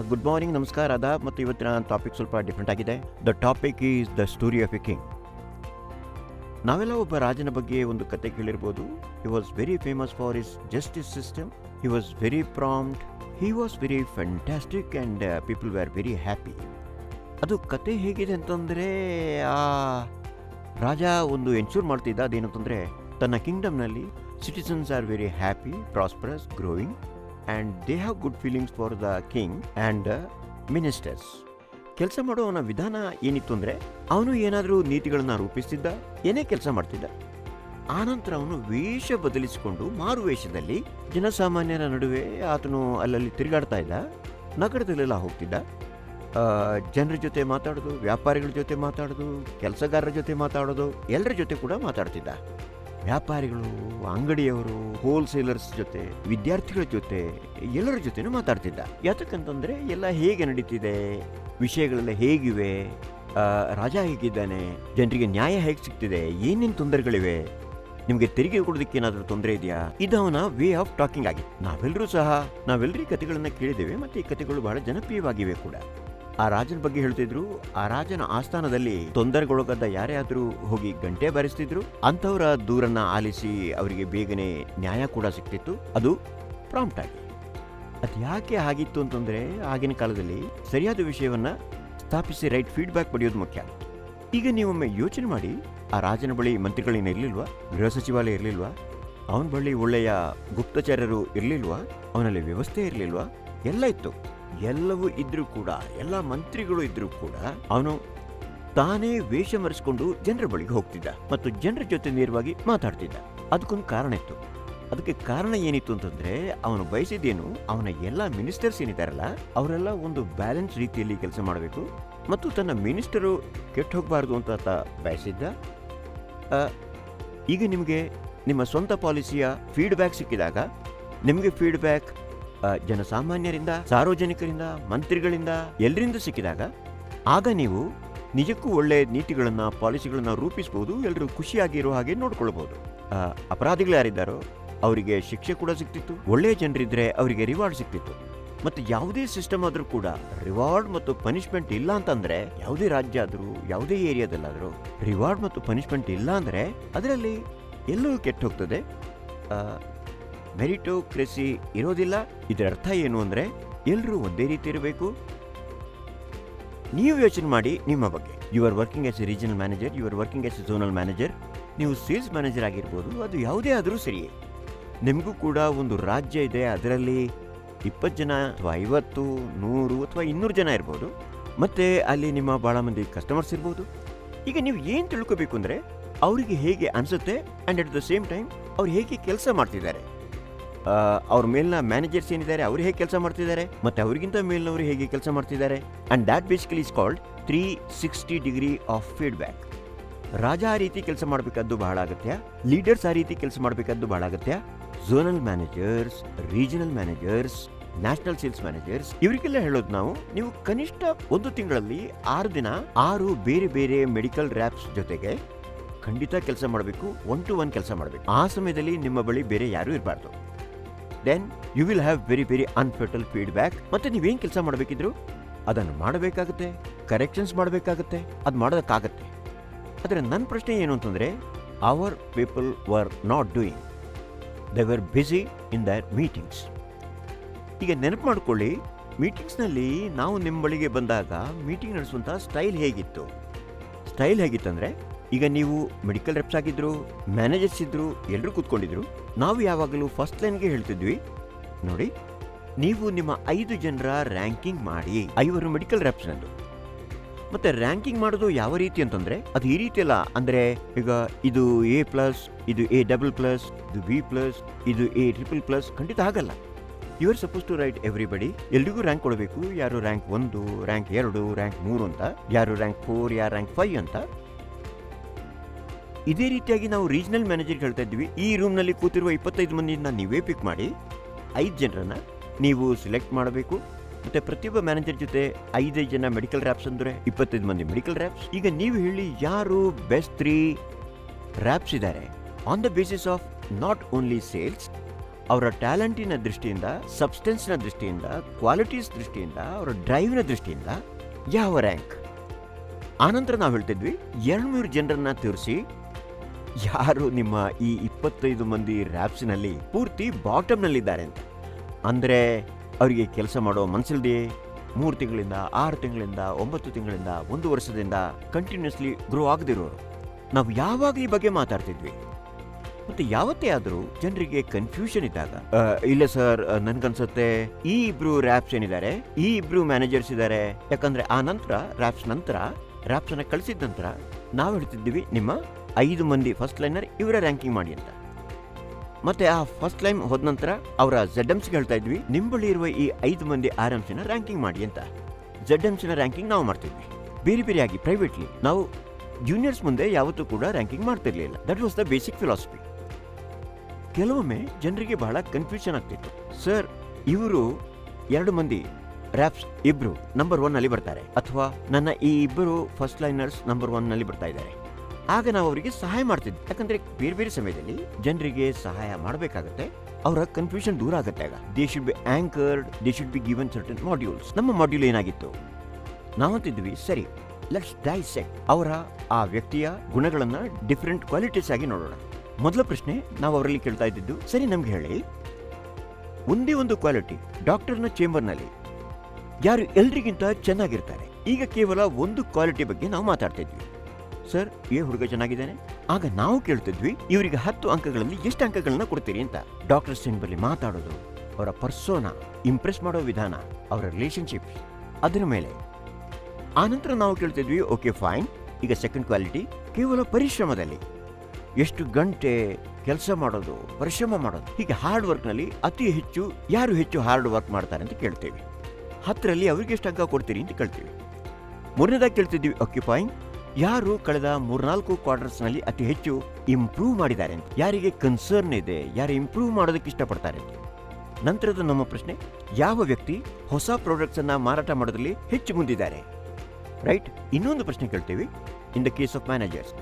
Good morning, ನಮಸ್ಕಾರ, ಆದಾಬ್. ಮತ್ತು ಇವತ್ತಿನ ಟಾಪಿಕ್ ಸ್ವಲ್ಪ ಡಿಫ್ರೆಂಟ್ ಆಗಿದೆ. The topic is the story of a king. ನಾವೆಲ್ಲ ಒಬ್ಬ ರಾಜನ ಬಗ್ಗೆ ಒಂದು ಕತೆ ಕೇಳಿರ್ಬೋದು. He was very famous for his justice system. He was very prompt. He was very fantastic and people were very happy. ಅದು ಕತೆ ಹೇಗಿದೆ ಅಂತಂದರೆ, ಆ ರಾಜ ಒಂದು ಎನ್ಶೂರ್ ಮಾಡ್ತಿದ್ದ ಅದೇನಂತಂದರೆ, ತನ್ನ ಕಿಂಗ್ಡಮ್ನಲ್ಲಿ citizens are very happy, prosperous, growing and they have good feelings for the king and ministers. ಕೆಲಸ ಮಾಡೋವನ ವಿಧಾನ ಏನಿತ್ತು ಅಂದರೆ, ಅವನು ಏನಾದರೂ ನೀತಿಗಳನ್ನು ರೂಪಿಸ್ತಿದ್ದ, ಏನೇ ಕೆಲಸ ಮಾಡ್ತಿದ್ದ. ಆನಂತರ ಅವನು ವೇಷ ಬದಲಿಸಿಕೊಂಡು ಮಾರು ವೇಷದಲ್ಲಿ ಜನಸಾಮಾನ್ಯರ ನಡುವೆ ಆತನು ಅಲ್ಲಲ್ಲಿ ತಿರುಗಾಡ್ತಾ ಇದ್ದ, ನಗರದಲ್ಲೆಲ್ಲ ಹೋಗ್ತಿದ್ದ. ಜನರ ಜೊತೆ ಮಾತಾಡೋದು, ವ್ಯಾಪಾರಿಗಳ ಜೊತೆ ಮಾತಾಡೋದು, ಕೆಲಸಗಾರರ ಜೊತೆ ಮಾತಾಡೋದು, ಎಲ್ಲರ ಜೊತೆ ಕೂಡ ಮಾತಾಡ್ತಿದ್ದ. ವ್ಯಾಪಾರಿಗಳು, ಅಂಗಡಿಯವರು, ಹೋಲ್ಸೇಲರ್ಸ್ ಜೊತೆ, ವಿದ್ಯಾರ್ಥಿಗಳ ಜೊತೆ, ಎಲ್ಲರ ಜೊತೆನೂ ಮಾತಾಡ್ತಿದ್ದ. ಯಾತಕ್ಕಂತಂದರೆ ಎಲ್ಲ ಹೇಗೆ ನಡೀತಿದೆ, ವಿಷಯಗಳೆಲ್ಲ ಹೇಗಿವೆ, ರಾಜ ಹೇಗಿದ್ದಾನೆ, ಜನರಿಗೆ ನ್ಯಾಯ ಹೇಗೆ ಸಿಗ್ತಿದೆ, ಏನೇನು ತೊಂದರೆಗಳಿವೆ, ನಿಮಗೆ ತೆರಿಗೆ ಕೊಡೋದಕ್ಕೆ ಏನಾದರೂ ತೊಂದರೆ ಇದೆಯಾ, ಇದು ಅವನ ವೇ ಆಫ್ ಟಾಕಿಂಗ್ ಆಗಿತ್ತು. ನಾವೆಲ್ಲರೂ ಕಥೆಗಳನ್ನು ಕೇಳಿದ್ದೇವೆ ಮತ್ತು ಈ ಕಥೆಗಳು ಬಹಳ ಜನಪ್ರಿಯವಾಗಿವೆ ಕೂಡ. ಆ ರಾಜನ ಬಗ್ಗೆ ಹೇಳ್ತಿದ್ರು. ಆ ರಾಜನ ಆಸ್ಥಾನದಲ್ಲಿ ತೊಂದರೆಗೊಳಗಾದ ಯಾರೇ ಆದರೂ ಹೋಗಿ ಗಂಟೆ ಬಾರಿಸ್ತಿದ್ರು. ಅಂಥವರ ದೂರನ್ನ ಆಲಿಸಿ ಅವರಿಗೆ ಬೇಗನೆ ನ್ಯಾಯ ಕೂಡ ಸಿಗ್ತಿತ್ತು, ಅದು ಪ್ರಾಂಪ್ಟ್ ಆಗಿ. ಅದು ಯಾಕೆ ಆಗಿತ್ತು ಅಂತಂದ್ರೆ, ಆಗಿನ ಕಾಲದಲ್ಲಿ ಸರಿಯಾದ ವಿಷಯವನ್ನ ಸ್ಥಾಪಿಸಿ ರೈಟ್ ಫೀಡ್ಬ್ಯಾಕ್ ಪಡೆಯೋದು ಮುಖ್ಯ. ಈಗ ನೀವೊಮ್ಮೆ ಯೋಚನೆ ಮಾಡಿ, ಆ ರಾಜನ ಬಳಿ ಮಂತ್ರಿಗಳೇನು ಇರಲಿಲ್ವಾ, ಗೃಹ ಸಚಿವಾಲಯ ಇರಲಿಲ್ವಾ, ಅವನ ಬಳಿ ಒಳ್ಳೆಯ ಗುಪ್ತಚರರು ಇರಲಿಲ್ವಾ, ಅವನಲ್ಲಿ ವ್ಯವಸ್ಥೆ ಇರಲಿಲ್ವಾ, ಎಲ್ಲ ಇತ್ತು. ಎಲ್ಲವೂ ಇದ್ರೂ ಕೂಡ, ಎಲ್ಲ ಮಂತ್ರಿಗಳು ಇದ್ರೂ ಕೂಡ ಅವನು ತಾನೇ ವೇಷ ಮರೆಸಿಕೊಂಡು ಜನರ ಬಳಿಗೆ ಹೋಗ್ತಿದ್ದ ಮತ್ತು ಜನರ ಜೊತೆ ನೇರವಾಗಿ ಮಾತಾಡ್ತಿದ್ದ. ಅದಕ್ಕೊಂದು ಕಾರಣ ಇತ್ತು. ಅದಕ್ಕೆ ಕಾರಣ ಏನಿತ್ತು ಅಂತಂದ್ರೆ, ಅವನು ಬಯಸಿದ್ದೇನು, ಅವನ ಎಲ್ಲ ಮಿನಿಸ್ಟರ್ಸ್ ಏನಿದ್ದಾರಲ್ಲ ಅವರೆಲ್ಲ ಒಂದು ಬ್ಯಾಲೆನ್ಸ್ ರೀತಿಯಲ್ಲಿ ಕೆಲಸ ಮಾಡಬೇಕು ಮತ್ತು ತನ್ನ ಮಿನಿಸ್ಟರು ಕೆಟ್ಟು ಹೋಗಬಾರ್ದು ಅಂತ ಆತ ಬಯಸಿದ್ದ. ಈಗ ನಿಮಗೆ ನಿಮ್ಮ ಸ್ವಂತ ಪಾಲಿಸಿಯ ಫೀಡ್ಬ್ಯಾಕ್ ಸಿಕ್ಕಿದಾಗ, ನಿಮಗೆ ಫೀಡ್ಬ್ಯಾಕ್ ಜನಸಾಮಾನ್ಯರಿಂದ, ಸಾರ್ವಜನಿಕರಿಂದ, ಮಂತ್ರಿಗಳಿಂದ, ಎಲ್ಲರಿಂದ ಸಿಕ್ಕಿದಾಗ, ಆಗ ನೀವು ನಿಜಕ್ಕೂ ಒಳ್ಳೆ ನೀತಿಗಳನ್ನು, ಪಾಲಿಸಿಗಳನ್ನು ರೂಪಿಸಬಹುದು. ಎಲ್ಲರೂ ಖುಷಿಯಾಗಿರೋ ಹಾಗೆ ನೋಡ್ಕೊಳ್ಬಹುದು. ಅಪರಾಧಿಗಳು ಯಾರಿದ್ದಾರೋ ಅವರಿಗೆ ಶಿಕ್ಷೆ ಕೂಡ ಸಿಗ್ತಿತ್ತು. ಒಳ್ಳೆಯ ಜನರಿದ್ರೆ ಅವರಿಗೆ ರಿವಾರ್ಡ್ ಸಿಗ್ತಿತ್ತು. ಮತ್ತು ಯಾವುದೇ ಸಿಸ್ಟಮ್ ಆದರೂ ಕೂಡ ರಿವಾರ್ಡ್ ಮತ್ತು ಪನಿಷ್ಮೆಂಟ್ ಇಲ್ಲ ಅಂತಂದ್ರೆ, ಯಾವುದೇ ರಾಜ್ಯ ಆದರೂ, ಯಾವುದೇ ಏರಿಯಾದಲ್ಲಾದರೂ ರಿವಾರ್ಡ್ ಮತ್ತು ಪನಿಷ್ಮೆಂಟ್ ಇಲ್ಲ ಅಂದರೆ ಅದರಲ್ಲಿ ಎಲ್ಲವೂ ಕೆಟ್ಟು ಹೋಗ್ತದೆ. ಮೆರಿಟೋಕ್ರೆಸಿ ಇರೋದಿಲ್ಲ. ಇದರ ಅರ್ಥ ಏನು ಅಂದರೆ, ಎಲ್ಲರೂ ಒಂದೇ ರೀತಿ ಇರಬೇಕು. ನೀವು ಯೋಚನೆ ಮಾಡಿ ನಿಮ್ಮ ಬಗ್ಗೆ. You are working as a regional manager, you are working as a zonal manager, ನೀವು ಸೇಲ್ಸ್ ಮ್ಯಾನೇಜರ್ ಆಗಿರ್ಬೋದು, ಅದು ಯಾವುದೇ ಆದರೂ ಸರಿಯೇ. ನಿಮಗೂ ಕೂಡ ಒಂದು ರಾಜ್ಯ ಇದೆ, ಅದರಲ್ಲಿ 20 ಜನ ಅಥವಾ 50, 100 ಅಥವಾ 200 ಜನ ಇರ್ಬೋದು. ಮತ್ತೆ ಅಲ್ಲಿ ನಿಮ್ಮ ಭಾಳ ಮಂದಿ ಕಸ್ಟಮರ್ಸ್ ಇರ್ಬೋದು. ಈಗ ನೀವು ಏನು ತಿಳ್ಕೋಬೇಕು ಅಂದರೆ, ಅವರಿಗೆ ಹೇಗೆ ಅನಿಸುತ್ತೆ and at the same time ಅವ್ರು ಹೇಗೆ ಕೆಲಸ ಮಾಡ್ತಿದ್ದಾರೆ, ಅವ್ರ ಮೇಲಿನ ಮ್ಯಾನೇಜರ್ಸ್ ಏನಿದ್ದಾರೆ ಅವರು ಹೇಗೆ ಕೆಲಸ ಮಾಡ್ತಿದ್ದಾರೆ, ಮತ್ತೆ ಅವರಿಗಿಂತ ಮೇಲಿನವರು ಹೇಗೆ ಕೆಲಸ ಮಾಡ್ತಿದ್ದಾರೆ. And that basically is called 360 degree of feedback. ರಾಜ ಆ ರೀತಿ ಕೆಲಸ ಮಾಡಬೇಕಾದ್ದು ಬಹಳ ಅಗತ್ಯ. ಲೀಡರ್ಸ್ ಆ ರೀತಿ ಕೆಲಸ ಮಾಡಬೇಕಾದ್ದು ಬಹಳ ಅಗತ್ಯ. Zonal managers, regional managers, national sales managers, ಇವರಿಗೆಲ್ಲ ಹೇಳೋದು ನಾವು, ನೀವು ಕನಿಷ್ಠ 1 ತಿಂಗಳಲ್ಲಿ 6 ದಿನ 6 ಬೇರೆ ಬೇರೆ ಮೆಡಿಕಲ್ ರ್ಯಾಪ್ಸ್ ಜೊತೆಗೆ ಖಂಡಿತ ಕೆಲಸ ಮಾಡಬೇಕು. 1 to 1 ಕೆಲಸ ಮಾಡಬೇಕು. ಆ ಸಮಯದಲ್ಲಿ ನಿಮ್ಮ ಬಳಿ ಬೇರೆ ಯಾರೂ ಇರಬಾರ್ದು. Then you will have very very unfertile feedback. ಮತ್ತೆ ನೀವೇನು ಕೆಲಸ ಮಾಡಬೇಕಿದ್ರು ಅದನ್ನು ಮಾಡಬೇಕಾಗುತ್ತೆ, ಕರೆಕ್ಷನ್ಸ್ ಮಾಡಬೇಕಾಗುತ್ತೆ, ಅದು ಮಾಡೋದಕ್ಕಾಗತ್ತೆ. ಆದರೆ ನನ್ನ ಪ್ರಶ್ನೆ ಏನು ಅಂತಂದರೆ, hour people were not doing, they were busy in their meetings. ಈಗ ನೆನಪು ಮಾಡ್ಕೊಳ್ಳಿ, ಮೀಟಿಂಗ್ಸ್ನಲ್ಲಿ ನಾವು ನಿಮ್ಮ ಬಳಿಗೆ ಬಂದಾಗ ಮೀಟಿಂಗ್ ನಡೆಸುವಂಥ ಸ್ಟೈಲ್ ಹೇಗಿತ್ತಂದರೆ, ಈಗ ನೀವು ಮೆಡಿಕಲ್ ರೆಪ್ಸ್ ಆಗಿದ್ರು, ಮ್ಯಾನೇಜರ್ಸ್ ಇದ್ರು, ಎಲ್ಲರೂ ಕೂತ್ಕೊಂಡಿದ್ರು. ನಾವು ಯಾವಾಗಲೂ ಫಸ್ಟ್ ಲೈನ್ಗೆ ಹೇಳ್ತಿದ್ವಿ, ನೋಡಿ ನೀವು ನಿಮ್ಮ 5 ಜನರ ರ್ಯಾಂಕಿಂಗ್ ಮಾಡಿ. 5 ಮೆಡಿಕಲ್ ರೆಪ್ಸ್ನದ್ದು. ಮತ್ತೆ ರ್ಯಾಂಕಿಂಗ್ ಮಾಡೋದು ಯಾವ ರೀತಿ ಅಂತಂದ್ರೆ, ಅದು ಈ ರೀತಿ ಅಲ್ಲ. ಅಂದ್ರೆ ಈಗ ಇದು A+, ಇದು A++, ಇದು B+, ಇದು A++, ಖಂಡಿತ ಆಗಲ್ಲ. You are suppose to write everybody. ಎಲ್ರಿಗೂ ರ್ಯಾಂಕ್ ಕೊಡಬೇಕು. ಯಾರು ರ್ಯಾಂಕ್ 1, ರ್ಯಾಂಕ್ 2, ರ್ಯಾಂಕ್ 3 ಅಂತ, ಯಾರು ರ್ಯಾಂಕ್ 4, ಯಾರು ರ್ಯಾಂಕ್ 5 ಅಂತ. ಇದೇ ರೀತಿಯಾಗಿ ನಾವು ರೀಜನಲ್ ಮ್ಯಾನೇಜರ್ಗೆ ಹೇಳ್ತಾ ಇದ್ವಿ, ಈ ರೂಮ್ನಲ್ಲಿ ಕೂತಿರುವ 25 ಮಂದಿಯಿಂದ ನೀವೇ ಪಿಕ್ ಮಾಡಿ 5 ಜನರನ್ನ ನೀವು ಸಿಲೆಕ್ಟ್ ಮಾಡಬೇಕು. ಮತ್ತೆ ಪ್ರತಿಯೊಬ್ಬ ಮ್ಯಾನೇಜರ್ ಜೊತೆ 5 ಜನ ಮೆಡಿಕಲ್ ರ್ಯಾಪ್ಸ್ ಅಂದರೆ 25 ಮಂದಿ ಮೆಡಿಕಲ್ ರ್ಯಾಪ್ಸ್. ಈಗ ನೀವು ಹೇಳಿ, ಯಾರು ಬೆಸ್ಟ್ 3 ರ್ಯಾಪ್ಸ್ ಇದ್ದಾರೆ on the basis of not only sales ಅವರ ಟ್ಯಾಲೆಂಟಿನ ದೃಷ್ಟಿಯಿಂದ, ಸಬ್ಸ್ಟೆನ್ಸ್ನ ದೃಷ್ಟಿಯಿಂದ, ಕ್ವಾಲಿಟೀಸ್ ದೃಷ್ಟಿಯಿಂದ, ಅವರ ಡ್ರೈವ್ನ ದೃಷ್ಟಿಯಿಂದ ಯಾವ ರ್ಯಾಂಕ್. ಆನಂತರ ನಾವು ಹೇಳ್ತಿದ್ವಿ 200 ಜನರನ್ನ ತೋರಿಸಿ ಯಾರು ನಿಮ್ಮ ಈ 25 ಮಂದಿ ರ್ಯಾಪ್ಸ್ನಲ್ಲಿ ಪೂರ್ತಿ ಬಾಟಮ್ನಲ್ಲಿದ್ದಾರೆ ಅಂತ. ಅಂದರೆ ಅವರಿಗೆ ಕೆಲಸ ಮಾಡೋ ಮನಸ್ಸಿಲ್ಲದೆ 3 ತಿಂಗಳಿಂದ 6 ತಿಂಗಳಿಂದ 9 ತಿಂಗಳಿಂದ 1 ವರ್ಷದಿಂದ ಕಂಟಿನ್ಯೂಸ್ಲಿ ಗ್ರೋ ಆಗದಿರೋರು. ನಾವು ಯಾವಾಗ ಈ ಬಗ್ಗೆ ಮಾತಾಡ್ತಿದ್ವಿ. ಮತ್ತೆ ಯಾವತ್ತೇ ಆದರೂ ಜನರಿಗೆ ಕನ್ಫ್ಯೂಷನ್ ಇದ್ದಾಗ, ಇಲ್ಲ ಸರ್ ನನ್ಗನ್ಸುತ್ತೆ ಈ ಇಬ್ರು ರ್ಯಾಪ್ಸ್ ಏನಿದ್ದಾರೆ, ಈ ಇಬ್ರು ಮ್ಯಾನೇಜರ್ಸ್ ಇದ್ದಾರೆ, ಯಾಕಂದ್ರೆ ಆ ನಂತರ ರ್ಯಾಪ್ಸ್ ಅನ್ನ ಕಳಿಸಿದ ನಂತರ ನಾವು ಹೇಳ್ತಿದ್ವಿ ನಿಮ್ಮ 5 ಮಂದಿ ಫಸ್ಟ್ ಲೈನರ್ ಇವರ ರ್ಯಾಂಕಿಂಗ್ ಮಾಡಿ ಅಂತ. ಮತ್ತೆ ಆ ಫಸ್ಟ್ ಲೈನ್ ಹೋದ ನಂತರ ಅವರ ZMCಗೆ ಹೇಳ್ತಾ ಇದ್ವಿ ನಿಮ್ಮ ಬಳಿ ಇರುವ ಈ 5 ಮಂದಿ RMCನ ರ್ಯಾಂಕಿಂಗ್ ಮಾಡಿ ಅಂತ. ZMCನ ರ್ಯಾಂಕಿಂಗ್ ನಾವು ಮಾಡ್ತಿದ್ವಿ ಬೇರೆ ಬೇರೆಯಾಗಿ ಪ್ರೈವೇಟ್ಲಿ. ನಾವು ಜೂನಿಯರ್ಸ್ ಮುಂದೆ ಯಾವತ್ತೂ ಕೂಡ ರ್ಯಾಂಕಿಂಗ್ ಮಾಡ್ತಿರ್ಲಿಲ್ಲ. That was the basic philosophy. ಕೆಲವೊಮ್ಮೆ ಜನರಿಗೆ ಬಹಳ ಕನ್ಫ್ಯೂಷನ್ ಆಗ್ತಿತ್ತು. ಸರ್ ಇವರು 2 ಮಂದಿ ರ್ಯಾಪ್ಸ್ ಇಬ್ರು ನಂಬರ್ 1 ನಲ್ಲಿ ಬರ್ತಾರೆ, ಅಥವಾ ನನ್ನ ಈ ಇಬ್ಬರು ಫಸ್ಟ್ ಲೈನರ್ಸ್ ನಂಬರ್ 1 ನಲ್ಲಿ ಬರ್ತಾ ಇದ್ದಾರೆ. ಆಗ ನಾವು ಅವರಿಗೆ ಸಹಾಯ ಮಾಡ್ತಿದ್ವಿ. ಯಾಕಂದ್ರೆ ಬೇರೆ ಬೇರೆ ಸಮಯದಲ್ಲಿ ಜನರಿಗೆ ಸಹಾಯ ಮಾಡಬೇಕಾಗತ್ತೆ, ಅವರ ಕನ್ಫ್ಯೂಷನ್ ದೂರ ಆಗುತ್ತೆ. ಆಗ they should be anchored, they should be given certain modules. ನಮ್ಮ ಮಾಡ್ಯೂಲ್ ಏನಾಗಿತ್ತು, ನಾವಂತಿದ್ವಿ ಸರಿ ಲೆಟ್ಸ್ ಡೈಸೆಕ್ಟ್ ಅವರ ಆ ವ್ಯಕ್ತಿಯ ಗುಣಗಳನ್ನ ಡಿಫರೆಂಟ್ ಕ್ವಾಲಿಟೀಸ್ ಆಗಿ ನೋಡೋಣ. ಮೊದಲ ಪ್ರಶ್ನೆ ನಾವು ಅವರಲ್ಲಿ ಕೇಳ್ತಾ ಇದ್ದಿದ್ದು, ಸರಿ ನಮ್ಗೆ ಹೇಳಿ ಒಂದೇ ಒಂದು ಕ್ವಾಲಿಟಿ ಡಾಕ್ಟರ್ನ ಚೇಂಬರ್ನಲ್ಲಿ ಯಾರು ಎಲ್ರಿಗಿಂತ ಚೆನ್ನಾಗಿರ್ತಾರೆ. ಈಗ ಕೇವಲ ಒಂದು ಕ್ವಾಲಿಟಿ ಬಗ್ಗೆ ನಾವು ಮಾತಾಡ್ತಾ ಇದ್ವಿ. ಸರ್ ಈ ಹುಡುಗ ಚೆನ್ನಾಗಿದ್ದಾನೆ. ಆಗ ನಾವು ಕೇಳ್ತಿದ್ವಿ ಇವರಿಗೆ 10 ಅಂಕಗಳಲ್ಲಿ ಎಷ್ಟು ಅಂಕಗಳನ್ನ ಕೊಡ್ತೀರಿ ಅಂತ. ಡಾಕ್ಟರ್ ಚೇಂಬರ್ಲಿ ಮಾತಾಡೋದು, ಅವರ ಪರ್ಸೋನಾ, ಇಂಪ್ರೆಸ್ ಮಾಡೋ ವಿಧಾನ, ಅವರ ರಿಲೇಶನ್ಶಿಪ್, ಅದರ ಮೇಲೆ. ಆನಂತರ ನಾವು ಕೇಳ್ತಿದ್ವಿ ಓಕೆ ಫೈನ್, ಈಗ ಸೆಕೆಂಡ್ ಕ್ವಾಲಿಟಿ ಕೇವಲ ಪರಿಶ್ರಮದಲ್ಲಿ ಎಷ್ಟು ಗಂಟೆ ಕೆಲಸ ಮಾಡೋದು, ಪರಿಶ್ರಮ ಮಾಡೋದು, ಹೀಗೆ ಹಾರ್ಡ್ ವರ್ಕ್ನಲ್ಲಿ ಅತಿ ಹೆಚ್ಚು ಯಾರು ಹೆಚ್ಚು ಹಾರ್ಡ್ ವರ್ಕ್ ಮಾಡ್ತಾರೆ ಅಂತ ಕೇಳ್ತೇವೆ. 10ರಲ್ಲಿ ಅವ್ರಿಗೆ ಎಷ್ಟು ಅಂಕ ಕೊಡ್ತೀರಿ ಅಂತ ಕೇಳ್ತೀವಿ. ಮೂರನೇದಾಗಿ ಕೇಳ್ತಿದ್ವಿ ಓಕೆ ಫೈನ್, ಯಾರು ಕಳೆದ 3-4 ಕ್ವಾರ್ಟರ್ಸ್ನಲ್ಲಿ ಅತಿ ಹೆಚ್ಚು ಇಂಪ್ರೂವ್ ಮಾಡಿದ್ದಾರೆ ಅಂತ, ಯಾರಿಗೆ ಕನ್ಸರ್ನ್ ಇದೆ, ಯಾರು ಇಂಪ್ರೂವ್ ಮಾಡೋದಕ್ಕೆ ಇಷ್ಟಪಡ್ತಾರೆ ಅಂತ. ನಂತರದ ನಮ್ಮ ಪ್ರಶ್ನೆ, ಯಾವ ವ್ಯಕ್ತಿ ಹೊಸ ಪ್ರಾಡಕ್ಟ್ಸ್ ಅನ್ನ ಮಾರಾಟ ಮಾಡೋದ್ರಲ್ಲಿ ಹೆಚ್ಚು ಮುಂದಿದ್ದಾರೆ, ರೈಟ್. ಇನ್ನೊಂದು ಪ್ರಶ್ನೆ ಕೇಳ್ತೀವಿ in the case of managers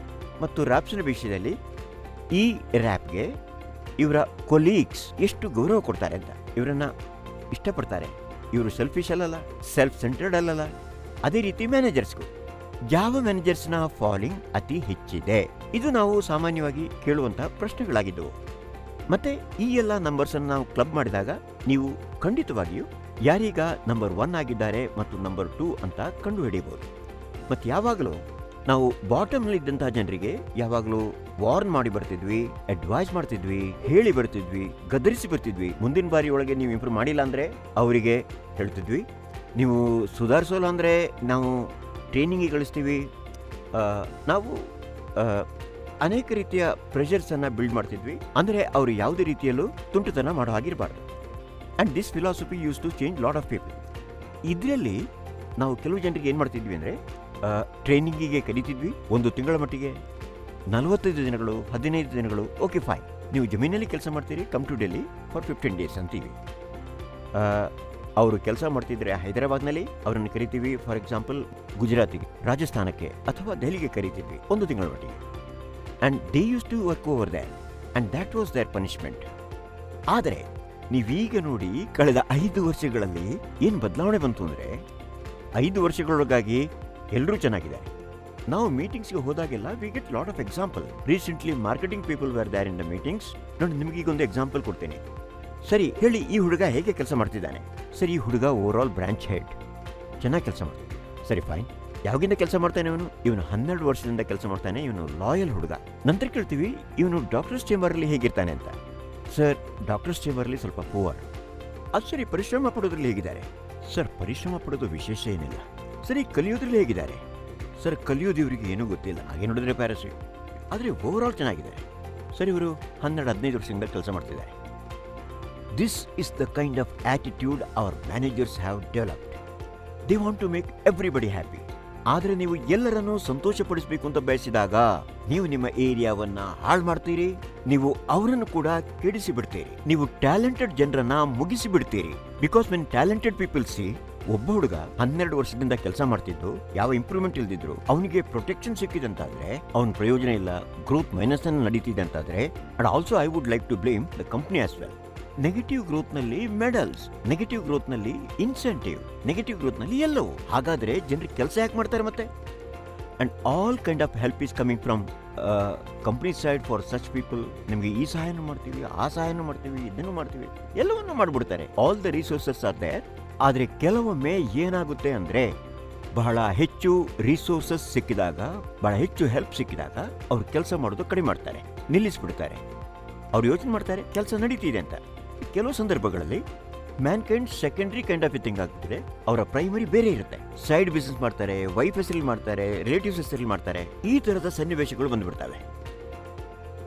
ಮತ್ತು ರ್ಯಾಪ್ಸ್ನ ವಿಷಯದಲ್ಲಿ, ಈ ರ್ಯಾಪ್ಗೆ ಇವರ ಕೊಲೀಗ್ಸ್ ಎಷ್ಟು ಗೌರವ ಕೊಡ್ತಾರೆ ಅಂತ, ಇವರನ್ನ ಇಷ್ಟಪಡ್ತಾರೆ, ಇವರು ಸೆಲ್ಫಿಶ್ ಅಲ್ಲಲ್ಲ, ಸೆಲ್ಫ್ ಸೆಂಟರ್ಡ್ ಅಲ್ಲಲ್ಲ. ಅದೇ ರೀತಿ ಮ್ಯಾನೇಜರ್ಸ್ಗೂ ಯಾವ ಮ್ಯಾನೇಜರ್ಸ್ನ ಫಾಲೋಯಿಂಗ್ ಅತಿ ಹೆಚ್ಚಿದೆ, ಇದು ನಾವು ಸಾಮಾನ್ಯವಾಗಿ ಕೇಳುವಂತಹ ಪ್ರಶ್ನೆಗಳಾಗಿದ್ದವು. ಮತ್ತೆ ಈ ಎಲ್ಲ ನಂಬರ್ಸ್ ಅನ್ನು ನಾವು ಕ್ಲಬ್ ಮಾಡಿದಾಗ ನೀವು ಖಂಡಿತವಾಗಿಯೂ ಯಾರೀಗ ನಂಬರ್ 1 ಆಗಿದ್ದಾರೆ ಮತ್ತು ನಂಬರ್ 2 ಅಂತ ಕಂಡು ಹಿಡಿಯಬಹುದು. ಮತ್ತೆ ಯಾವಾಗಲೂ ನಾವು ಬಾಟಮ್ನಲ್ಲಿ ಇದ್ದಂತಹ ಜನರಿಗೆ ಯಾವಾಗಲೂ ವಾರ್ನ್ ಮಾಡಿ ಬರ್ತಿದ್ವಿ, ಅಡ್ವೈಸ್ ಮಾಡ್ತಿದ್ವಿ, ಹೇಳಿ ಬರ್ತಿದ್ವಿ, ಗದರಿಸಿ ಬರ್ತಿದ್ವಿ. ಮುಂದಿನ ಬಾರಿ ಒಳಗೆ ನೀವು ಇಂಪ್ರೂವ್ ಮಾಡಿಲ್ಲ ಅಂದ್ರೆ ಅವರಿಗೆ ಹೇಳ್ತಿದ್ವಿ, ನೀವು ಸುಧಾರಿಸೋಲ್ಲ ಅಂದ್ರೆ ನಾವು ಟ್ರೈನಿಂಗಿಗೆ ಕಳಿಸ್ತೀವಿ. ನಾವು ಅನೇಕ ರೀತಿಯ ಪ್ರೆಷರ್ಸ್ ಅನ್ನ ಬಿಲ್ಡ್ ಮಾಡ್ತಿದ್ವಿ. ಅಂದ್ರೆ ಅವರು ಯಾವುದೇ ರೀತಿಯಲ್ಲೂ ತುಂಟುತನ ಮಾಡೋ ಹಾಗಿರಬಾರ್ದು. And this philosophy use to change lot of people. ಇದರಲ್ಲಿ ನಾವು ಕೆಲವು ಜನರಿಗೆ ಏನು ಮಾಡ್ತಿದ್ವಿ ಅಂದರೆ, ಟ್ರೈನಿಂಗಿಗೆ ಕರೀತಿದ್ವಿ 1 ತಿಂಗಳ ಮಟ್ಟಿಗೆ, 45 ದಿನಗಳು, 15 ದಿನಗಳು, ಓಕೆ ಫೈನ್, ನೀವು ಜಮೀನಲ್ಲಿ ಕೆಲಸ ಮಾಡ್ತೀರಿ, come to Delhi for 15 days ಅಂತೀವಿ. ಅವರು ಕೆಲಸ ಮಾಡ್ತಿದ್ರೆ ಹೈದರಾಬಾದ್ನಲ್ಲಿ, ಅವರನ್ನು ಕರಿತೀವಿ ಫಾರ್ ಎಕ್ಸಾಂಪಲ್ ಗುಜರಾತಿಗೆ, ರಾಜಸ್ಥಾನಕ್ಕೆ ಅಥವಾ ದೆಹಲಿಗೆ ಕರೀತಿದ್ವಿ 1 ತಿಂಗಳ ಮಟ್ಟಿಗೆ. And they used to work over that and that was their punishment. ಆದರೆ ನೀವೀಗ ನೋಡಿ ಕಳೆದ 5 ವರ್ಷಗಳಲ್ಲಿ ಏನು ಬದಲಾವಣೆ ಬಂತು ಅಂದರೆ, 5 ವರ್ಷಗಳೊಳಗಾಗಿ ಎಲ್ಲರೂ ಚೆನ್ನಾಗಿದ್ದಾರೆ. ನಾವು ಮೀಟಿಂಗ್ಸ್ಗೆ ಹೋದಾಗೆಲ್ಲ we get lot of example. Recently marketing people were there in the meetings. ನೋಡಿ ನಿಮಗೀಗೊಂದು ಎಕ್ಸಾಂಪಲ್ ಕೊಡ್ತೀನಿ. ಸರಿ ಹೇಳಿ, ಈ ಹುಡುಗ ಹೇಗೆ ಕೆಲಸ ಮಾಡ್ತಿದ್ದಾನೆ? ಸರಿ, ಈ ಹುಡುಗ ಓವರ್ ಆಲ್ ಬ್ರಾಂಚ್ ಹೆಡ್, ಚೆನ್ನಾಗಿ ಕೆಲಸ ಮಾಡ್ತಾನೆ. ಸರಿ ಫೈನ್, ಯಾವಾಗಿಂದ ಕೆಲಸ ಮಾಡ್ತಾನೆ ಇವನು 12 ವರ್ಷದಿಂದ ಕೆಲಸ ಮಾಡ್ತಾನೆ, ಇವನು ಲಾಯಲ್ ಹುಡುಗ. ನಂತರ ಕೇಳ್ತೀವಿ ಇವನು ಡಾಕ್ಟರ್ಸ್ ಚೇಂಬರಲ್ಲಿ ಹೇಗಿರ್ತಾನೆ ಅಂತ. ಸರ್ ಡಾಕ್ಟರ್ಸ್ ಚೇಂಬರ್ಲಿ ಸ್ವಲ್ಪ ಪೂವರ್. ಅದು ಸರಿ, ಪರಿಶ್ರಮ ಪಡೋದ್ರಲ್ಲಿ ಹೇಗಿದ್ದಾರೆ? ಸರ್ ಪರಿಶ್ರಮ ಪಡೋದು ವಿಶೇಷ ಏನಿಲ್ಲ. ಸರಿ, ಕಲಿಯೋದ್ರಲ್ಲಿ ಹೇಗಿದ್ದಾರೆ? ಸರ್ ಕಲಿಯೋದು ಇವರಿಗೆ ಏನೂ ಗೊತ್ತಿಲ್ಲ, ಹಾಗೆ ನೋಡಿದ್ರೆ ಪ್ಯಾರಸಿ, ಆದರೆ ಓವರ್ ಆಲ್ ಚೆನ್ನಾಗಿದ್ದಾರೆ. ಸರಿ, ಇವರು 12-15 ವರ್ಷದಿಂದ ಕೆಲಸ ಮಾಡ್ತಿದ್ದಾರೆ. This is the kind of attitude our managers have developed. They want to make everybody happy. ಆದರೆ ನೀವು ಎಲ್ಲರನ್ನೂ ಸಂತೋಷಪಡಿಸಬೇಕು ಅಂತ ಬಯಸಿದಾಗ ನೀವು ನಿಮ್ಮ ಏರಿಯಾವನ್ನ ಹಾಳು ಮಾಡ್ತೀರಿ, ನೀವು ಅವರನ್ನು ಕೂಡ ಕೆಡಿಸಿ ಬಿಡ್ತೀರಿ, ನೀವು ಟ್ಯಾಲೆಂಟೆಡ್ ಜನರನ್ನ ಮುಗಿಸಿ ಬಿಡ್ತೀರಿ. Because when talented people see, ಒಬ್ಬ ಹುಡುಗ 12 ವರ್ಷದಿಂದ ಕೆಲಸ ಮಾಡ್ತಿದ್ದು ಯಾವ ಇಂಪ್ರೂವ್ಮೆಂಟ್ ಇಲ್ದಿದ್ರು ಅವನಿಗೆ ಪ್ರೊಟೆಕ್ಷನ್ ಸಿಕ್ಕಿದಂತಾದ್ರೆ ಅವನ ಪ್ರಯೋಜನ ಇಲ್ಲ, ಗ್ರೋತ್ ಮೈನಸ್ ಅನ್ನು ನಡೀತಿದೆ ಅಂತಾದ್ರೆ, and also I would like to blame the company as well. Negative ಗ್ರೋತ್ನಲ್ಲಿ ಮೆಡಲ್ಸ್, ನೆಗೆಟಿವ್ ಗ್ರೋತ್ನಲ್ಲಿ ಇನ್ಸೆಂಟಿವ್, ನೆಗೆಟಿವ್ ಗ್ರೋತ್ನಲ್ಲಿ ಎಲ್ಲವೂ. ಹಾಗಾದ್ರೆ ಜನರಿಗೆ ಕೆಲಸ ಯಾಕೆ ಮಾಡ್ತಾರೆ ಮತ್ತೆ? And all kind of help is coming from company side for such people. ನಿಮಗೆ ಈ ಸಹಾಯನೂ ಮಾಡ್ತೀವಿ, ಆ ಸಹಾಯನೂ ಮಾಡ್ತೀವಿ, ಇದನ್ನು ಮಾಡ್ತೀವಿ, ಎಲ್ಲವನ್ನೂ ಮಾಡ್ಬಿಡ್ತಾರೆ. All the resources are there. ಆದರೆ ಕೆಲವೊಮ್ಮೆ ಏನಾಗುತ್ತೆ ಅಂದ್ರೆ, ಬಹಳ ಹೆಚ್ಚು ರಿಸೋರ್ಸಸ್ ಸಿಕ್ಕಿದಾಗ, ಬಹಳ ಹೆಚ್ಚು ಹೆಲ್ಪ್ ಸಿಕ್ಕಿದಾಗ ಅವ್ರು ಕೆಲಸ ಮಾಡೋದು ಕಡಿಮೆ ಮಾಡ್ತಾರೆ, ನಿಲ್ಲಿಸ್ಬಿಡ್ತಾರೆ. ಅವ್ರು ಯೋಚನೆ ಮಾಡ್ತಾರೆ ಕೆಲಸ ನಡೀತಿದೆ ಅಂತ. ಕೆಲವು ಸಂದರ್ಭಗಳಲ್ಲಿ Mankind secondary kind of thing ಆಗ್ತಿದೆ, ಅವರ ಪ್ರೈಮರಿ ಬೇರೆ ಇರುತ್ತೆ. ಸೈಡ್ ಬಿಸ್ನೆಸ್ ಮಾಡ್ತಾರೆ, ವೈಫ್ ಹೆಸರಲ್ಲಿ ಮಾಡ್ತಾರೆ, ರಿಲೇಟಿವ್ಸ್ ಹೆಸರಲ್ಲಿ ಮಾಡ್ತಾರೆ. ಈ ತರದ ಸನ್ನಿವೇಶಗಳು ಬಂದ್ಬಿಡ್ತವೆ.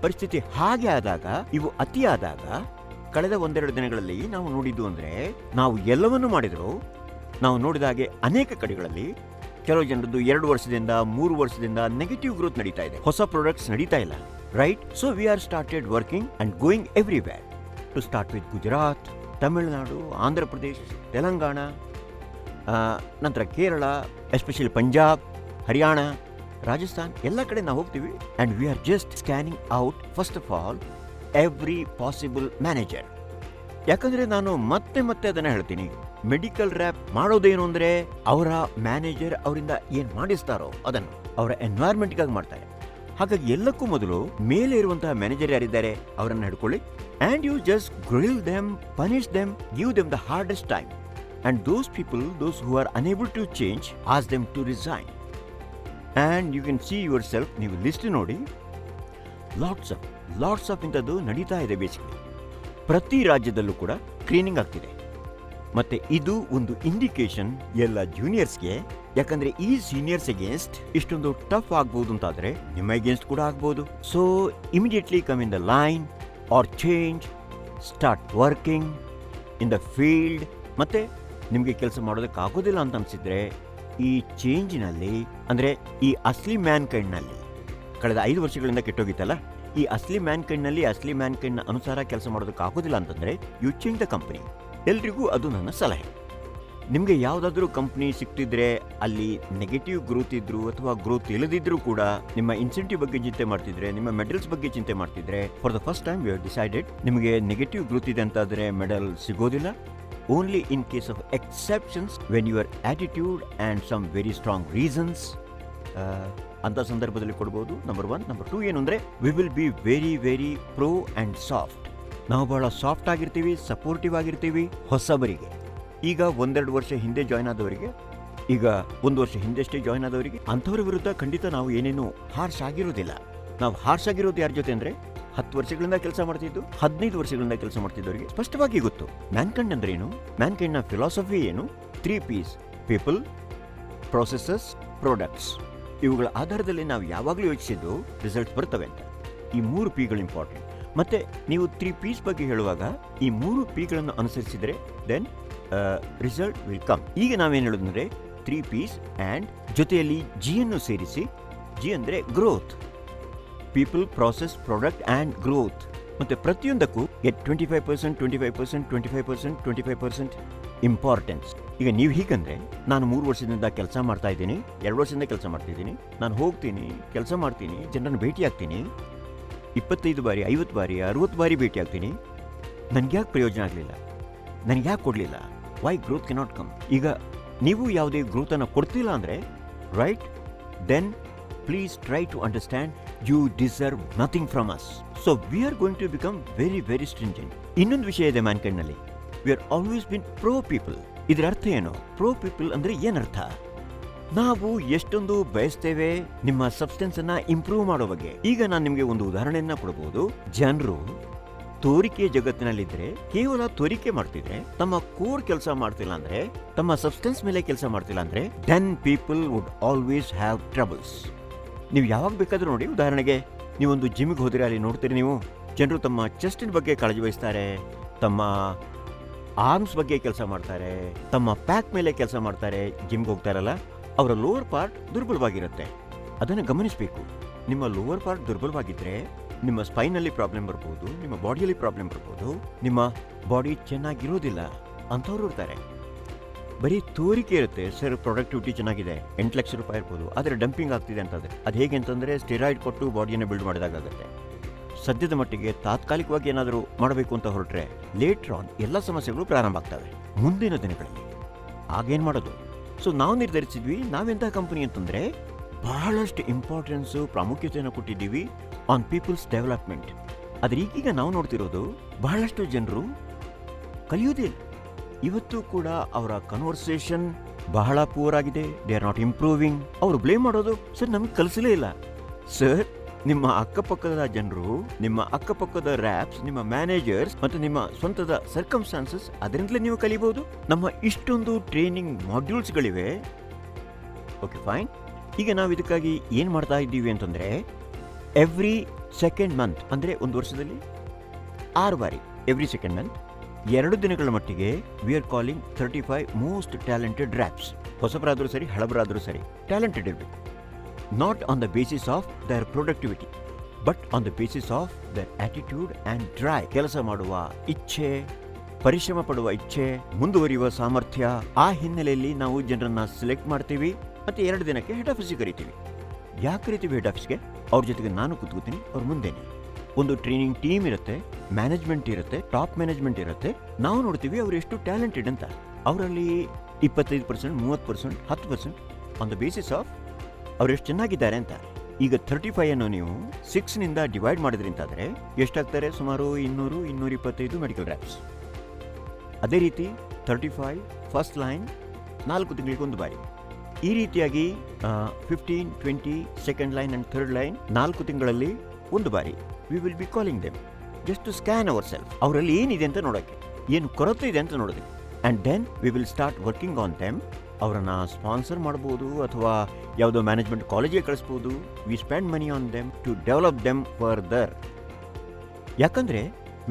ಪರಿಸ್ಥಿತಿ ಹಾಗೆ ಆದಾಗ, ಇವು ಅತಿ ಆದಾಗ, ಕಳೆದ ಒಂದೆರಡು ದಿನಗಳಲ್ಲಿ ನಾವು ನೋಡಿದ್ದು ಅಂದ್ರೆ, ನಾವು ಎಲ್ಲವನ್ನೂ ಮಾಡಿದ್ರು ನಾವು ನೋಡಿದ ಹಾಗೆ ಅನೇಕ ಕಡೆಗಳಲ್ಲಿ ಕೆಲವು ಜನರದ್ದು 2 ವರ್ಷದಿಂದ 3 ವರ್ಷದಿಂದ ನೆಗೆಟಿವ್ ಗ್ರೋತ್ ನಡೀತಾ ಇದೆ. ಹೊಸ ಪ್ರಾಡಕ್ಟ್ಸ್ ನಡೀತಾ ಇಲ್ಲ, right? So we are started working and going everywhere. To start with Gujarat, Tamil Nadu, Andhra Pradesh, Telangana, ನಂತರ ಕೇರಳ, ಎಸ್ಪೆಷಲಿ ಪಂಜಾಬ್, ಹರಿಯಾಣ, ರಾಜಸ್ಥಾನ್, ಎಲ್ಲ ಕಡೆ ನಾವು ಹೋಗ್ತೀವಿ. And we are just scanning out first of all every possible manager. ಯಾಕಂದ್ರೆ ನಾನು ಮತ್ತೆ ಮತ್ತೆ ಅದನ್ನ ಹೇಳ್ತೀನಿ, ಮೆಡಿಕಲ್ ರ್ಯಾಪ್ ಮಾಡೋದೇನು ಅಂದ್ರೆ, ಅವರ ಮ್ಯಾನೇಜರ್ ಅವರಿಂದ ಏನ್ ಮಾಡಿಸ್ತಾರೋ ಅದನ್ನು ಅವರ ಎನ್ವೈರ್ಮೆಂಟ್ಗಾಗಿ ಮಾಡ್ತಾರೆ. ಹಾಗಾಗಿ ಎಲ್ಲಕ್ಕೂ ಮೊದಲು ಮೇಲೆ ಇರುವಂತಹ ಮ್ಯಾನೇಜರ್ ಯಾರಿದ್ದಾರೆ ಅವರನ್ನು ಹಿಡ್ಕೊಳ್ಳಿ. And you just grill them, punish them, give them the hardest time. And those people, those who are unable to change, ask them to resign. And you can see yourself. ನೀವು list ನೋಡಿ, lots of ಇಂಥದ್ದು ನಡೀತಾ ಇದೆ. Basically ಪ್ರತಿ ರಾಜ್ಯದಲ್ಲೂ ಕೂಡ screening ಆಗ್ತಿದೆ. ಮತ್ತೆ ಇದು ಒಂದು ಇಂಡಿಕೇಶನ್ ಎಲ್ಲ ಜೂನಿಯರ್ಸ್ಗೆ. ಯಾಕಂದ್ರೆ ಈ ಸೀನಿಯರ್ಸ್ ಅಗೇನ್ಸ್ಟ್ ಇಷ್ಟೊಂದು ಟಫ್ ಆಗ್ಬಹುದು ಅಂತಾದ್ರೆ ನಿಮ್ಮ ಅಗೇನ್ಸ್ಟ್ ಕೂಡ ಆಗ್ಬಹುದು. So immediately come in the line R change, start working in the field. ಮತ್ತೆ ನಿಮಗೆ ಕೆಲಸ ಮಾಡೋದಕ್ಕೆ ಆಗೋದಿಲ್ಲ ಅಂತ ಅನ್ಸಿದ್ರೆ, ಈ ಚೇಂಜಿನಲ್ಲಿ ಅಂದ್ರೆ ಈ ಅಸ್ಲಿ ಮ್ಯಾನ್ ಕೈಂಡ್ನಲ್ಲಿ ಕಳೆದ 5 ವರ್ಷಗಳಿಂದ ಕೆಟ್ಟೋಗಿತ್ತಲ್ಲ, ಈ ಅಸ್ಲಿ ಮ್ಯಾನ್ ಕೈಂಡ್ನಲ್ಲಿ ಅಸ್ಲಿ ಮ್ಯಾನ್ ಕೈಂಡ್ನ ಅನುಸಾರ ಕೆಲಸ ಮಾಡೋದಕ್ಕೆ ಆಗೋದಿಲ್ಲ ಅಂತಂದ್ರೆ ಯು ಚೇಂಜ್ ದ ಕಂಪನಿ. ಎಲ್ರಿಗೂ ಅದು ನನ್ನ ಸಲಹೆ. ನಿಮಗೆ ಯಾವುದಾದ್ರೂ ಕಂಪ್ನಿ ಸಿಕ್ತಿದ್ರೆ ಅಲ್ಲಿ ನೆಗೆಟಿವ್ ಗ್ರೋತ್ ಇದ್ರು ಅಥವಾ ಗ್ರೋತ್ ಇಲ್ಲದಿದ್ರು ಕೂಡ ನಿಮ್ಮ ಇನ್ಸೆಂಟಿವ್ ಬಗ್ಗೆ ಚಿಂತೆ ಮಾಡ್ತಿದ್ರೆ, ನಿಮ್ಮ ಮೆಡಲ್ಸ್ ಬಗ್ಗೆ ಚಿಂತೆ ಮಾಡ್ತಿದ್ರೆ, for the first time you have decided ನಿಮಗೆ ನೆಗೆಟಿವ್ ಗ್ರೋತ್ ಇದೆ ಅಂತಾದ್ರೆ ಮೆಡಲ್ ಸಿಗೋದಿಲ್ಲ. Only in case of exceptions, when your attitude and some very strong reasons, ಅಂತ ಸಂದರ್ಭದಲ್ಲಿ ಕೊಡ್ಬೋದು. ನಂಬರ್ 1. ನಂಬರ್ 2 ಏನು ಅಂದ್ರೆ, we will be very very pro and soft. ನಾವು ಬಹಳ ಸಾಫ್ಟ್ ಆಗಿರ್ತೀವಿ, ಸಪೋರ್ಟಿವ್ ಆಗಿರ್ತೀವಿ ಹೊಸಬರಿಗೆ. ಈಗ 1-2 ವರ್ಷ ಹಿಂದೆ ಜಾಯ್ನ್ ಆದವರಿಗೆ, ಈಗ 1 ವರ್ಷ ಹಿಂದೆಷ್ಟೇ ಜಾಯ್ನ್ ಆದವರಿಗೆ, ಅಂಥವ್ರ ವಿರುದ್ಧ ಖಂಡಿತ ನಾವು ಏನೇನು ಹಾರ್ಶ್ ಆಗಿರೋದಿಲ್ಲ. ನಾವು ಹಾರ್ಶ್ ಆಗಿರೋದು ಯಾರ ಜೊತೆ ಅಂದ್ರೆ, 10 ವರ್ಷಗಳಿಂದ ಕೆಲಸ ಮಾಡ್ತಿದ್ದು, 15 ವರ್ಷಗಳಿಂದ ಕೆಲಸ ಮಾಡ್ತಿದ್ದವರಿಗೆ ಸ್ಪಷ್ಟವಾಗಿ ಗೊತ್ತು ಮ್ಯಾನ್ಕೈಂಡ್ ಅಂದ್ರೆ ಏನು, ಮ್ಯಾನ್ಕೈಂಡ್ನ ಫಿಲಾಸಫಿ ಏನು. 3 P's: ಪೀಪಲ್, ಪ್ರೊಸೆಸಸ್, ಪ್ರಾಡಕ್ಟ್ಸ್. ಇವುಗಳ ಆಧಾರದಲ್ಲಿ ನಾವು ಯಾವಾಗಲೂ ಯೋಚಿಸಿದ್ದು ರಿಸಲ್ಟ್ಸ್ ಬರ್ತವೆ ಅಂತ. ಈ 3 Pಗಳು ಇಂಪಾರ್ಟೆಂಟ್. ಮತ್ತೆ ನೀವು 3 P's ಬಗ್ಗೆ ಹೇಳುವಾಗ ಈ 3 Pಗಳನ್ನು ಅನುಸರಿಸಿದ್ರೆ ದೆನ್ ರಿಸಲ್ಟ್ ವಿಲ್ ಕಮ್. ಈಗ ನಾವೇನು ಹೇಳೋದಂದ್ರೆ 3 P's ಆ್ಯಂಡ್ ಜೊತೆಯಲ್ಲಿ G ಅನ್ನು ಸೇರಿಸಿ. G ಅಂದರೆ growth, people, process, product and growth. ಮತ್ತೆ ಪ್ರತಿಯೊಂದಕ್ಕೂ 25%, 25%, 25%, 25% ಇಂಪಾರ್ಟೆನ್ಸ್. ಈಗ ನೀವು ಹೀಗಂದ್ರೆ, ನಾನು 3 ವರ್ಷದಿಂದ ಕೆಲಸ ಮಾಡ್ತಾ ಇದ್ದೀನಿ, 2 ವರ್ಷದಿಂದ ಕೆಲಸ ಮಾಡ್ತಿದ್ದೀನಿ, ನಾನು ಹೋಗ್ತೀನಿ, ಕೆಲಸ ಮಾಡ್ತೀನಿ, ಜನರನ್ನು ಭೇಟಿ ಆಗ್ತೀನಿ, 25 ಬಾರಿ, 50 ಬಾರಿ, 60 ಬಾರಿ ಭೇಟಿ ಆಗ್ತೀನಿ, ನನ್ಗೆ ಯಾಕೆ ಪ್ರಯೋಜನ ಆಗಲಿಲ್ಲ, ನನಗೆ ಯಾಕೆ ಕೊಡಲಿಲ್ಲ? Why growth cannot come? ಈಗ ನೀವು ಯಾವುದೇ ಗ್ರೋತನ್ನು ಕೊಡ್ತಿಲ್ಲ ಅಂದರೆ, right, then please try to understand you deserve nothing from us. So we are going to become very very stringent. ಇನ್ನೊಂದು ವಿಷಯ ಇದೆ ಮ್ಯಾನ್ಕೈಂಡ್ನಲ್ಲಿ, we are always been pro people. ಇದರ ಅರ್ಥ ಏನು? ಪ್ರೋ ಪೀಪಲ್ ಅಂದ್ರೆ ಏನರ್ಥ? ನಾವು ಎಷ್ಟೊಂದು ಬಯಸ್ತೇವೆ ನಿಮ್ಮ ಸಬ್ಸ್ಟೆನ್ಸ್ ಅನ್ನ ಇಂಪ್ರೂವ್ ಮಾಡೋ ಬಗ್ಗೆ. ಈಗ ನಾನು ನಿಮಗೆ ಒಂದು ಉದಾಹರಣೆಯನ್ನ ಕೊಡಬಹುದು. ಜನರು ತೋರಿಕೆ ಜಗತ್ತಿನಲ್ಲಿದ್ರೆ ಕೇವಲ ತೋರಿಕೆ ಮಾಡ್ತಿದ್ರೆ, ತಮ್ಮ ಕೋರ್ ಕೆಲಸ ಮಾಡ್ತಿಲ್ಲ ಅಂದ್ರೆ, ತಮ್ಮ ಸಬ್ಸ್ಟೆನ್ಸ್ ಮೇಲೆ ಕೆಲಸ ಮಾಡ್ತಿಲ್ಲ ಅಂದ್ರೆ, then people would always have troubles. ನೀವು ಯಾವಾಗ ಬೇಕಾದ್ರೂ ನೋಡಿ, ಉದಾಹರಣೆಗೆ ನೀವೊಂದು ಜಿಮ್ಗೆ ಹೋದ್ರೆ ಅಲ್ಲಿ ನೋಡ್ತೀರಿ ನೀವು, ಜನರು ತಮ್ಮ ಚೆಸ್ಟಿನ ಬಗ್ಗೆ ಕಾಳಜಿ ವಹಿಸ್ತಾರೆ, ತಮ್ಮ ಆರ್ಮ್ಸ್ ಬಗ್ಗೆ ಕೆಲಸ ಮಾಡ್ತಾರೆ, ತಮ್ಮ ಪ್ಯಾಕ್ ಮೇಲೆ ಕೆಲಸ ಮಾಡ್ತಾರೆ. ಜಿಮ್ಗೆ ಹೋಗ್ತಾರಲ್ಲ, ಅವರ ಲೋವರ್ ಪಾರ್ಟ್ ದುರ್ಬಲವಾಗಿರುತ್ತೆ. ಅದನ್ನು ಗಮನಿಸಬೇಕು. ನಿಮ್ಮ ಲೋವರ್ ಪಾರ್ಟ್ ದುರ್ಬಲವಾಗಿದ್ರೆ ನಿಮ್ಮ ಸ್ಪೈನಲ್ಲಿ ಪ್ರಾಬ್ಲಮ್ ಬರ್ಬೋದು, ನಿಮ್ಮ ಬಾಡಿಯಲ್ಲಿ ಪ್ರಾಬ್ಲಮ್ ಬರ್ಬೋದು, ನಿಮ್ಮ ಬಾಡಿ ಚೆನ್ನಾಗಿರೋದಿಲ್ಲ ಅಂಥವ್ರು ಇರ್ತಾರೆ. ಬರೀ ತೋರಿಕೆ ಇರುತ್ತೆ, ಸರ್ ಪ್ರೊಡಕ್ಟಿವಿಟಿ ಚೆನ್ನಾಗಿದೆ, 8 ಲಕ್ಷ ರೂಪಾಯಿ ಇರ್ಬೋದು, ಆದರೆ ಡಂಪಿಂಗ್ ಆಗ್ತಿದೆ ಅಂತಂದರೆ ಅದು ಹೇಗೆ ಅಂತಂದರೆ ಸ್ಟೆರಾಯ್ಡ್ ಕೊಟ್ಟು ಬಾಡಿಯನ್ನು ಬಿಲ್ಡ್ ಮಾಡಿದಾಗುತ್ತೆ. ಸದ್ಯದ ಮಟ್ಟಿಗೆ ತಾತ್ಕಾಲಿಕವಾಗಿ ಏನಾದರೂ ಮಾಡಬೇಕು ಅಂತ ಹೊರಟ್ರೆ ಲೇಟರ್ ಆನ್ ಎಲ್ಲ ಸಮಸ್ಯೆಗಳು ಪ್ರಾರಂಭ ಆಗ್ತವೆ ಮುಂದಿನ ದಿನಗಳಲ್ಲಿ. ಆಗೇನು ಮಾಡೋದು? ಸೊ ನಾವು ನಿರ್ಧರಿಸಿದ್ವಿ, ನಾವೆಂಥ ಕಂಪನಿ ಅಂತಂದರೆ ಬಹಳಷ್ಟು ಇಂಪಾರ್ಟೆನ್ಸು ಪ್ರಾಮುಖ್ಯತೆಯನ್ನು ಕೊಟ್ಟಿದ್ದೀವಿ ಆನ್ ಪೀಪಲ್ಸ್ ಡೆವಲಪ್ಮೆಂಟ್. ಆದರೆ ಈಗೀಗ ನಾವು ನೋಡ್ತಿರೋದು ಬಹಳಷ್ಟು ಜನರು ಕಲಿಯೋದೇ ಇಲ್ಲ. ಇವತ್ತು ಕೂಡ ಅವರ ಕನ್ವರ್ಸೇಷನ್ ಬಹಳ ಪೂರ್ ಆಗಿದೆ. They are not improving. ಅವರು ಬ್ಲೇಮ್ ಮಾಡೋದು, ಸರ್ ನಮಗೆ ಕಲಿಸಲೇ ಇಲ್ಲ. ಸರ್, ನಿಮ್ಮ ಅಕ್ಕಪಕ್ಕದ ಜನರು, ನಿಮ್ಮ ಅಕ್ಕಪಕ್ಕದ ರ್ಯಾಪ್ಸ್, ನಿಮ್ಮ ಮ್ಯಾನೇಜರ್ಸ್ ಮತ್ತು ನಿಮ್ಮ ಸ್ವಂತದ ಸರ್ಕಮ್ಸ್ಟಾನ್ಸಸ್, ಅದರಿಂದಲೇ ನೀವು ಕಲಿಬಹುದು. ನಮ್ಮ ಇಷ್ಟೊಂದು ಟ್ರೈನಿಂಗ್ ಮಾಡ್ಯೂಲ್ಸ್ಗಳಿವೆ. Okay fine. ಈಗ ನಾವು ಇದಕ್ಕಾಗಿ ಏನು ಮಾಡ್ತಾ ಇದ್ದೀವಿ ಅಂತಂದರೆ, ಎವ್ರಿ ಸೆಕೆಂಡ್ ಮಂತ್, ಅಂದರೆ ಒಂದು ವರ್ಷದಲ್ಲಿ 6 ಬಾರಿ, ಎವ್ರಿ ಸೆಕೆಂಡ್ ಮಂತ್ 2 ದಿನಗಳ ಮಟ್ಟಿಗೆ we are calling 35 most talented raps. ಹೊಸಬರಾದರೂ ಸರಿ, ಹಳಬರಾದರೂ ಸರಿ, ಟ್ಯಾಲೆಂಟೆಡ್ ಇರಬೇಕು. Not on the basis of their productivity, but on the basis of their attitude and drive. ಕೆಲಸ ಮಾಡುವ ಇಚ್ಛೆ, ಪರಿಶ್ರಮ ಪಡುವ ಇಚ್ಛೆ, ಮುಂದುವರಿಯುವ ಸಾಮರ್ಥ್ಯ. ಆ ಹಿನ್ನೆಲೆಯಲ್ಲಿ ನಾವು ಜನರನ್ನ ಸೆಲೆಕ್ಟ್ ಮಾಡ್ತೀವಿ ಮತ್ತು 2 ದಿನಕ್ಕೆ ಹೆಡ್ ಆಫೀಸಿಗೆ ಕರಿತೀವಿ. ಯಾಕೆ ಕರಿತೀವಿ ಹೆಡ್ ಆಫೀಸ್ಗೆ? ಅವ್ರ ಜೊತೆಗೆ ನಾನು ಕೂತ್ಕೋತೀನಿ, ಅವ್ರ ಮುಂದೆನೆ ಒಂದು ಟ್ರೈನಿಂಗ್ ಟೀಮ್ ಇರುತ್ತೆ, ಮ್ಯಾನೇಜ್ಮೆಂಟ್ ಇರುತ್ತೆ, ಟಾಪ್ ಮ್ಯಾನೇಜ್ಮೆಂಟ್ ಇರುತ್ತೆ. ನಾವು ನೋಡ್ತೀವಿ ಅವರು ಎಷ್ಟು ಟ್ಯಾಲೆಂಟೆಡ್ ಅಂತ. ಅವರಲ್ಲಿ 25%, 30%, 10% ಆನ್ ದ ಬೇಸಿಸ್ ಆಫ್ ಅವ್ರು ಎಷ್ಟು ಚೆನ್ನಾಗಿದ್ದಾರೆ ಅಂತ. ಈಗ 35 ಅನ್ನು ನೀವು 6ನಿಂದ ಡಿವೈಡ್ ಮಾಡಿದ್ರಿ ಅಂತಾದರೆ ಎಷ್ಟಾಗ್ತಾರೆ? ಸುಮಾರು 200-225 ಮೆಡಿಕಲ್ ರ್ಯಾಪ್ಸ್. ಅದೇ ರೀತಿ 35 ಫಸ್ಟ್ ಲೈನ್ 4 ತಿಂಗಳಿಗೆ 1 ಬಾರಿ. ಈ ರೀತಿಯಾಗಿ 15, 20 second line and third line 4 ತಿಂಗಳಲ್ಲಿ 1 ಬಾರಿ. We will be calling them just to scan ourself. ಅವರಲ್ಲಿ ಏನಿದೆ ಅಂತ ನೋಡೋಕ್ಕೆ, ಏನು ಕೊರತೆ ಇದೆ ಅಂತ ನೋಡೋದಕ್ಕೆ. And then we will start working on them. ಅವರನ್ನು ಸ್ಪಾನ್ಸರ್ ಮಾಡ್ಬೋದು ಅಥವಾ ಯಾವುದೋ ಮ್ಯಾನೇಜ್ಮೆಂಟ್ ಕಾಲೇಜಿಗೆ ಕಳಿಸ್ಬೋದು. We spend money on them to develop them further. ಯಾಕಂದರೆ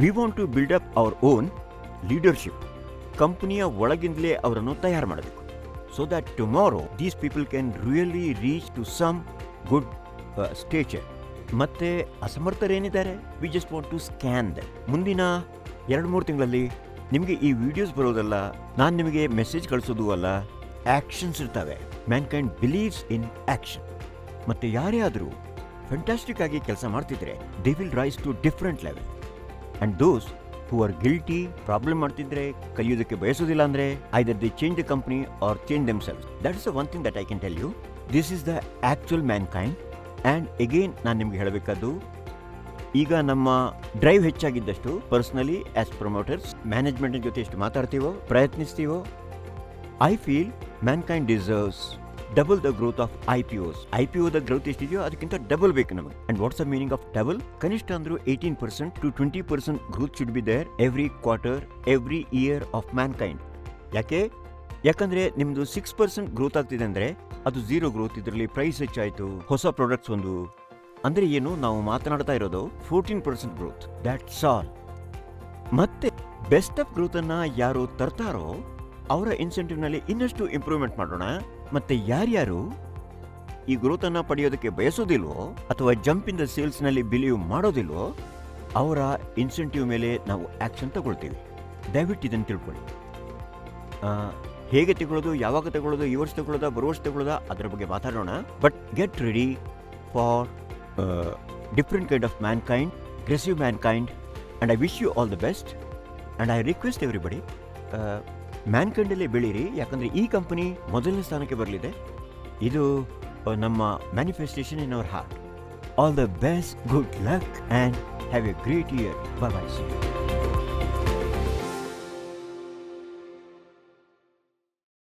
we want to build up our own leadership. ಕಂಪನಿಯ ಒಳಗಿಂದಲೇ ಅವರನ್ನು ತಯಾರು ಮಾಡಬೇಕು. So that tomorrow these people can really reach to some good stature. ಮತ್ತೆ ಅಸಮರ್ಥರೇನಿದ್ದಾರೆ, we just want to scan them. ಮುಂದಿನ 2-3 ತಿಂಗಳಲ್ಲಿ ನಿಮಗೆ ಈ ವಿಡಿಯೋಸ್ ಬರೋದಲ್ಲ, ನಾನು ನಿಮಗೆ ಮೆಸೇಜ್ ಕಳಿಸೋದು ಅಲ್ಲ, ಆ್ಯಕ್ಷನ್ಸ್ ಇರ್ತವೆ. Mankind believes in action. ಮತ್ತು ಯಾರೇ ಆದರೂ ಫ್ಯಾಂಟಾಸ್ಟಿಕ್ ಆಗಿ ಕೆಲಸ ಮಾಡ್ತಿದ್ರೆ they will rise to different level. And those who are guilty, problem ಮಾಡ್ತಿದ್ರೆ, ಕಲಿಯೋದಕ್ಕೆ ಬಯಸೋದಿಲ್ಲ ಅಂದರೆ either they change the company or change themselves. That is the one thing that I can tell you. This is the actual Mankind. And again ನಾನು ನಿಮ್ಗೆ ಹೇಳಬೇಕಾದ್ದು, ಈಗ ನಮ್ಮ drive ಹೆಚ್ಚಾಗಿದ್ದಷ್ಟು ಪರ್ಸನಲಿ ಆಸ್ ಪ್ರಮೋಟರ್ಸ್ ಮ್ಯಾನೇಜ್ಮೆಂಟ್ ಜೊತೆ ಎಷ್ಟು ಮಾತಾಡ್ತೀವೋ, ಪ್ರಯತ್ನಿಸ್ತೀವೋ, I feel Mankind deserves double the growth of IPOs. IPOದ growth ಎಷ್ಟಿದೆಯೋ ಅದಕ್ಕಿಂತ ಡಬಲ್ ಬೇಕು ನಮಗೆ. And what's the meaning of double? ಕನಿಷ್ಠ ಅಂದ್ರೂ 18% to 20% growth should be there every quarter, every year of Mankind. ಯಾಕಂದ್ರೆ ನಿಮ್ದು 6% ಗ್ರೋತ್ ಆಗ್ತಿದೆ ಅಂದ್ರೆ ಅದು 0 ಗ್ರೋತ್. ಇದರಲ್ಲಿ ಪ್ರೈಸ್ ಹೆಚ್ಚಾಯಿತು, ಹೊಸ ಪ್ರಾಡಕ್ಟ್ಸ್ ಒಂದು, ಅಂದ್ರೆ ಏನು, ನಾವು ಮಾತನಾಡ್ತಾ ಇರೋದು 14% ಗ್ರೋತ್. That's all. ಮತ್ತೆ ಬೆಸ್ಟ್ ಆಫ್ ಗ್ರೋತ್ ಅನ್ನ ಯಾರು ತರ್ತಾರೋ ಅವರ ಇನ್ಸೆಂಟಿವ್ ನಲ್ಲಿ ಇನ್ನಷ್ಟು ಇಂಪ್ರೂವ್ಮೆಂಟ್ ಮಾಡೋಣ. ಮತ್ತೆ ಯಾರ್ಯಾರು ಈ ಗ್ರೋತ್ ಅನ್ನ ಪಡೆಯೋದಕ್ಕೆ ಬಯಸೋದಿಲ್ವೋ ಅಥವಾ ಜಂಪ್ ಇನ್ ದ ಸೇಲ್ಸ್ ನಲ್ಲಿ ಬಿಲೀವ್ ಮಾಡೋದಿಲ್ವೋ ಅವರ ಇನ್ಸೆಂಟಿವ್ ಮೇಲೆ ನಾವು ಆಕ್ಷನ್ ತಗೊಳ್ತೀವಿ. ದಯವಿಟ್ಟು ಇದನ್ನು ತಿಳ್ಕೊಳ್ಳಿ. ಹೇಗೆ ತಗೊಳ್ಳೋದು, ಯಾವಾಗ ತಗೊಳ್ಳೋದು, ಈ ವರ್ಷ ತಗೊಳ್ಳೋದಾ, ಬರೋ ವರ್ಷ ತಗೊಳ್ಳೋದಾ, ಅದರ ಬಗ್ಗೆ ಮಾತಾಡೋಣ. But get ready for different kind of Mankind, aggressive Mankind. And I wish you all the best. And I request everybody, ಮ್ಯಾನ್ಕೈಂಡಲ್ಲೇ ಬೆಳೀರಿ. ಯಾಕಂದರೆ ಈ ಕಂಪನಿ ಮೊದಲನೇ ಸ್ಥಾನಕ್ಕೆ ಬರಲಿದೆ. ಇದು ನಮ್ಮ manifestation in our heart. All the best, good luck and have a great year. Bye by.